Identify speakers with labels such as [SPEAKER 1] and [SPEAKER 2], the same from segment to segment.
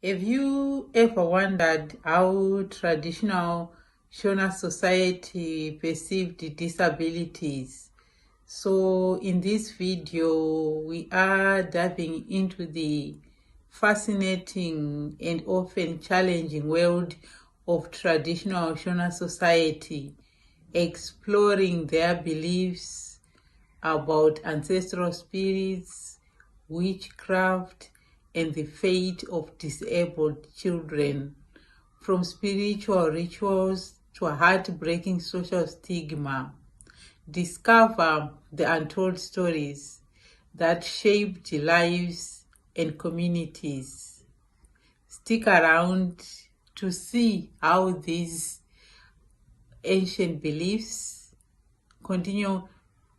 [SPEAKER 1] Have you ever wondered how traditional Shona society perceived disabilities? So in this video, we are diving into the fascinating and often challenging world of traditional Shona society, exploring their beliefs about ancestral spirits, witchcraft, and the fate of disabled children, from spiritual rituals to a heartbreaking social stigma. Discover the untold stories that shaped lives and communities. Stick around to see how these ancient beliefs continue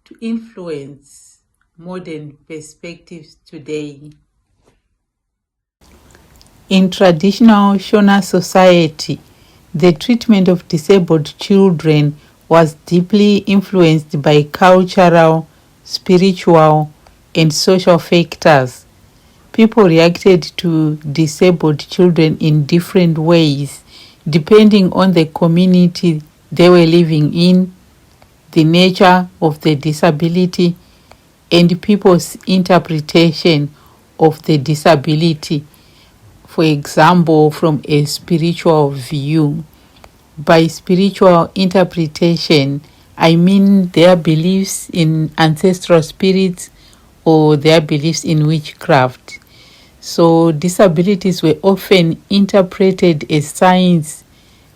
[SPEAKER 1] to influence modern perspectives today. In traditional Shona society, the treatment of disabled children was deeply influenced by cultural, spiritual, and social factors. People reacted to disabled children in different ways depending on the community they were living in, the nature of the disability, and people's interpretation of the disability. For example, from a spiritual view. By spiritual interpretation, I mean their beliefs in ancestral spirits or their beliefs in witchcraft. So disabilities were often interpreted as signs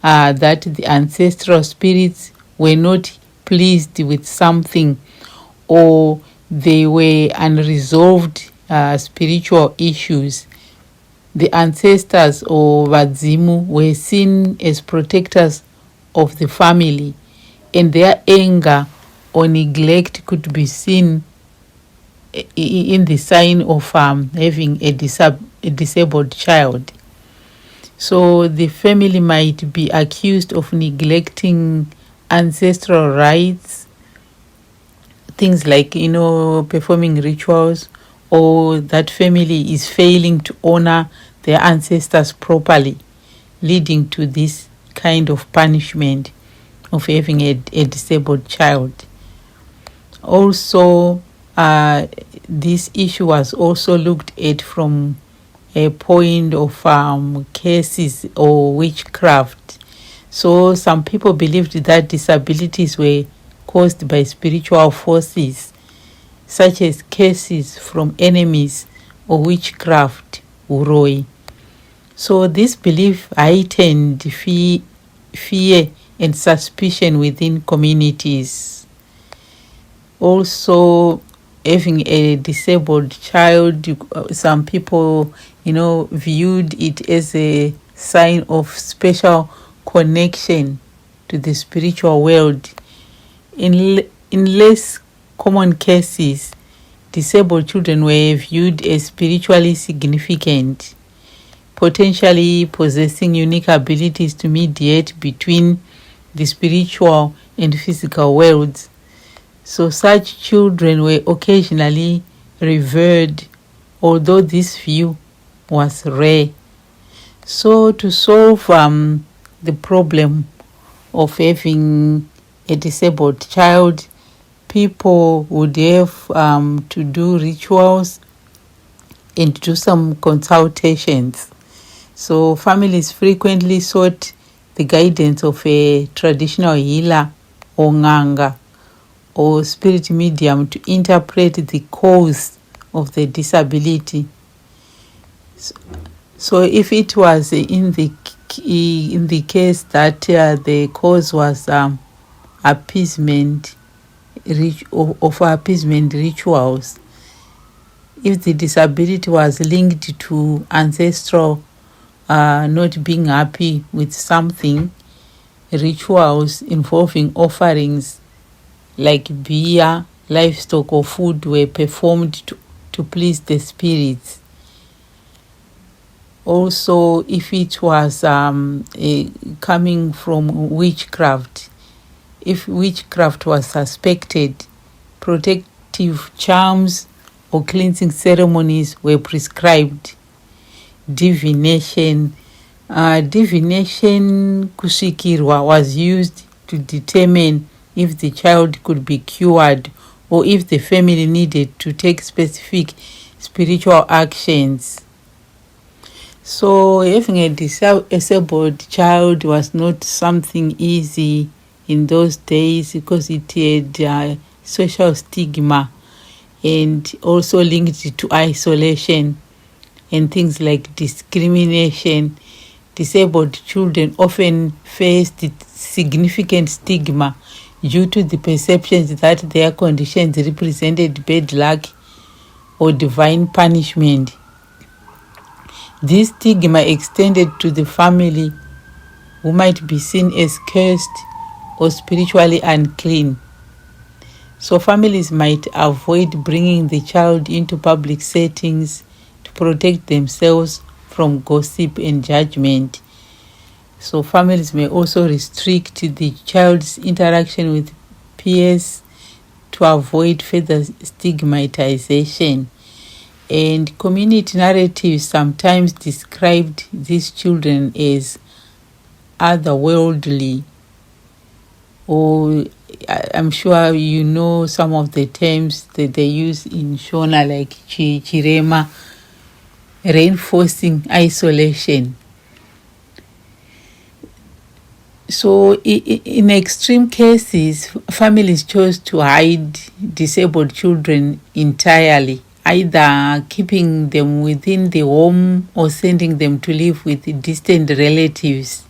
[SPEAKER 1] that the ancestral spirits were not pleased with something, or they were unresolved spiritual issues. The ancestors or Vadzimu were seen as protectors of the family, and their anger or neglect could be seen in the sign of having a disabled child. So the family might be accused of neglecting ancestral rites, things like, performing rituals, or that family is failing to honor their ancestors properly, leading to this kind of punishment of having a disabled child. Also, this issue was also looked at from a point of cases or witchcraft. So some people believed that disabilities were caused by spiritual forces, such as cases from enemies or witchcraft, uroi. So this belief heightened fear and suspicion within communities. Also, having a disabled child, some people, viewed it as a sign of special connection to the spiritual world. In less common cases, disabled children were viewed as spiritually significant, potentially possessing unique abilities to mediate between the spiritual and physical worlds. So such children were occasionally revered, although this view was rare. So to solve the problem of having a disabled child, people would have to do rituals and do some consultations. So families frequently sought the guidance of a traditional healer or nganga or spirit medium to interpret the cause of the disability. So if it was in the case that the cause was appeasement of appeasement rituals, if the disability was linked to ancestral not being happy with something, rituals involving offerings like beer, livestock, or food were performed to please the spirits. Also, if it was coming from witchcraft, if witchcraft was suspected, protective charms or cleansing ceremonies were prescribed. divination. Divination kusvikirwa was used to determine if the child could be cured or if the family needed to take specific spiritual actions. So having a disabled child was not something easy in those days because it had social stigma and also linked to isolation and things like discrimination. Disabled children often faced significant stigma due to the perceptions that their conditions represented bad luck or divine punishment. This stigma extended to the family, who might be seen as cursed or spiritually unclean. So families might avoid bringing the child into public settings to protect themselves from gossip and judgment. So families may also restrict the child's interaction with peers to avoid further stigmatization. And community narratives sometimes described these children as otherworldly, or I'm sure you know some of the terms that they use in Shona, like Chirema, reinforcing isolation. So in extreme cases, families chose to hide disabled children entirely, either keeping them within the home or sending them to live with distant relatives.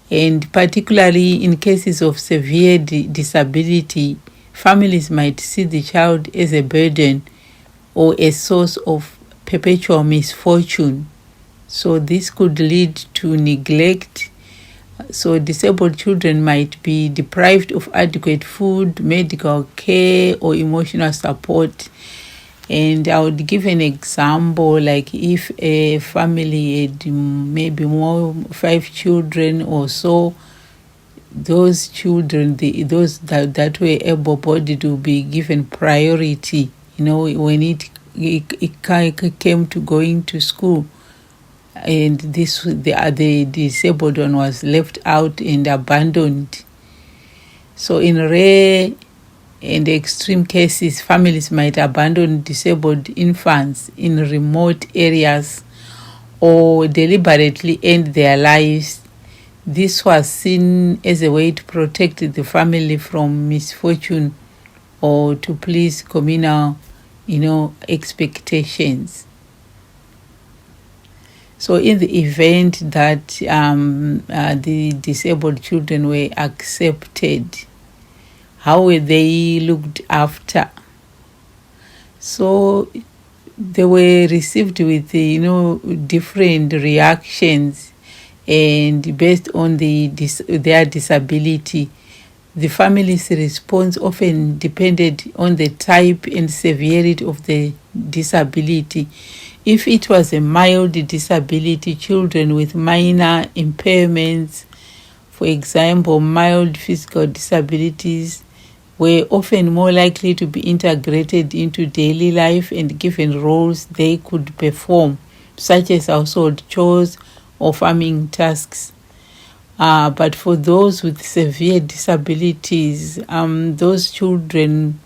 [SPEAKER 1] And particularly in cases of severe disability, families might see the child as a burden or a source of perpetual misfortune. So this could lead to neglect. So disabled children might be deprived of adequate food, medical care, or emotional support. And I would give an example, like if a family had maybe 5 children or so, those children, those that were able-bodied, will be given priority, when it came to going to school. And the disabled one was left out and abandoned. So in rare and extreme cases, families might abandon disabled infants in remote areas or deliberately end their lives. This was seen as a way to protect the family from misfortune or to please communal, expectations. So in the event that the disabled children were accepted, how were they looked after? So they were received with different reactions, and based on their disability, the family's response often depended on the type and severity of the disability. If it was a mild disability, children with minor impairments, for example, mild physical disabilities, were often more likely to be integrated into daily life and given roles they could perform, such as household chores or farming tasks. But for those with severe disabilities, those children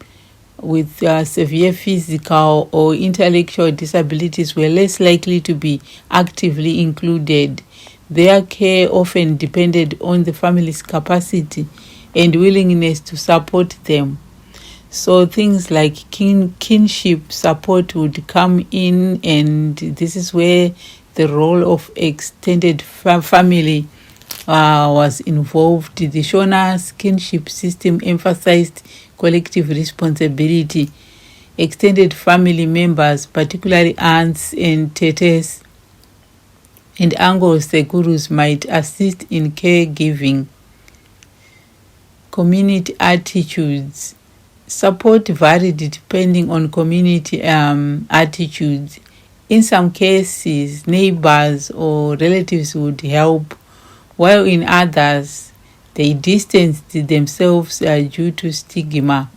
[SPEAKER 1] with severe physical or intellectual disabilities were less likely to be actively included. Their care often depended on the family's capacity and willingness to support them. So things like kinship support would come in, and this is where the role of extended family was involved. The Shona's kinship system emphasized collective responsibility. Extended family members, particularly aunts and tetes and uncles, the gurus, might assist in caregiving. Community attitudes. Support varied depending on community attitudes. In some cases, neighbors or relatives would help, while in others, they distanced themselves due to stigma.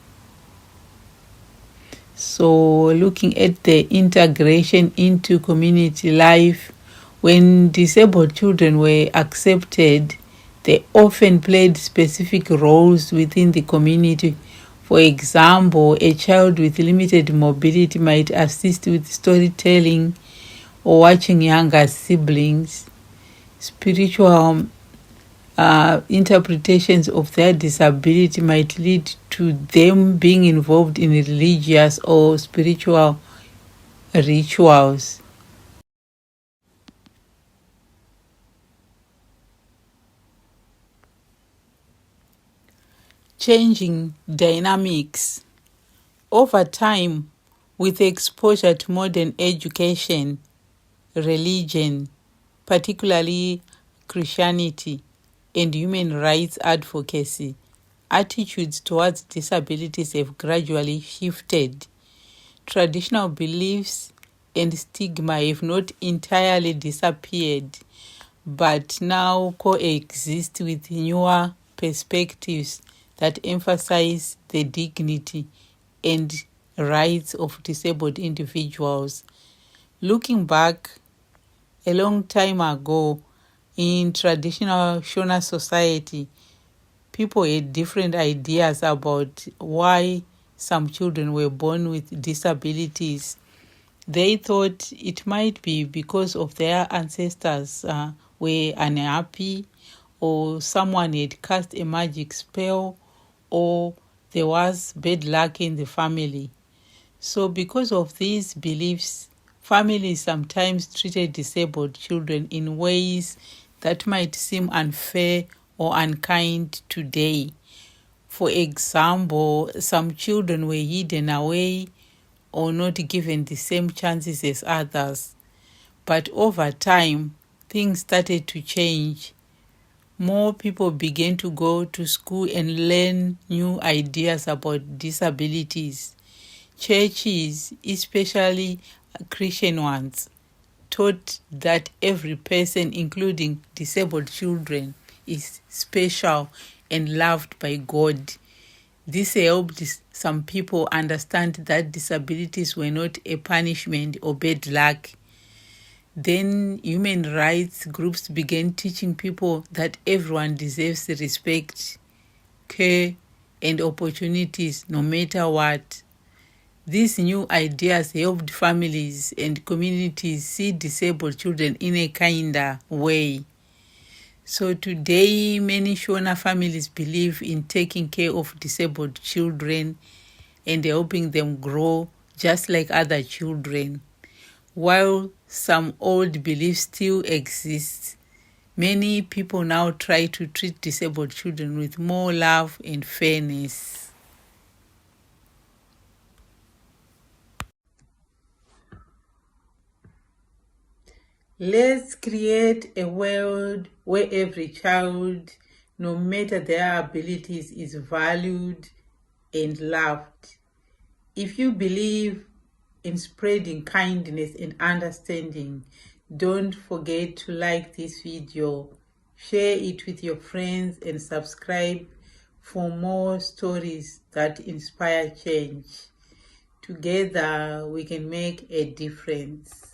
[SPEAKER 1] So looking at the integration into community life, when disabled children were accepted, they often played specific roles within the community. For example, a child with limited mobility might assist with storytelling or watching younger siblings. Spiritual interpretations of their disability might lead to them being involved in religious or spiritual rituals. Changing dynamics. Over time, with exposure to modern education, religion, particularly Christianity, and human rights advocacy, attitudes towards disabilities have gradually shifted. Traditional beliefs and stigma have not entirely disappeared, but now coexist with newer perspectives that emphasize the dignity and rights of disabled individuals. Looking back, a long time ago, in traditional Shona society, people had different ideas about why some children were born with disabilities. They thought it might be because of their ancestors were unhappy, or someone had cast a magic spell, or there was bad luck in the family. So because of these beliefs, families sometimes treated disabled children in ways that might seem unfair or unkind today. For example, some children were hidden away or not given the same chances as others. But over time, things started to change. More people began to go to school and learn new ideas about disabilities. Churches, especially Christian ones, taught that every person, including disabled children, is special and loved by God. This helped some people understand that disabilities were not a punishment or bad luck. Then human rights groups began teaching people that everyone deserves respect, care, and opportunities no matter what. These new ideas helped families and communities see disabled children in a kinder way. So today, many Shona families believe in taking care of disabled children and helping them grow just like other children. While some old beliefs still exist, many people now try to treat disabled children with more love and fairness. Let's create a world where every child, no matter their abilities, is valued and loved. If you believe in spreading kindness and understanding, don't forget to like this video, share it with your friends, and subscribe for more stories that inspire change. Together, we can make a difference.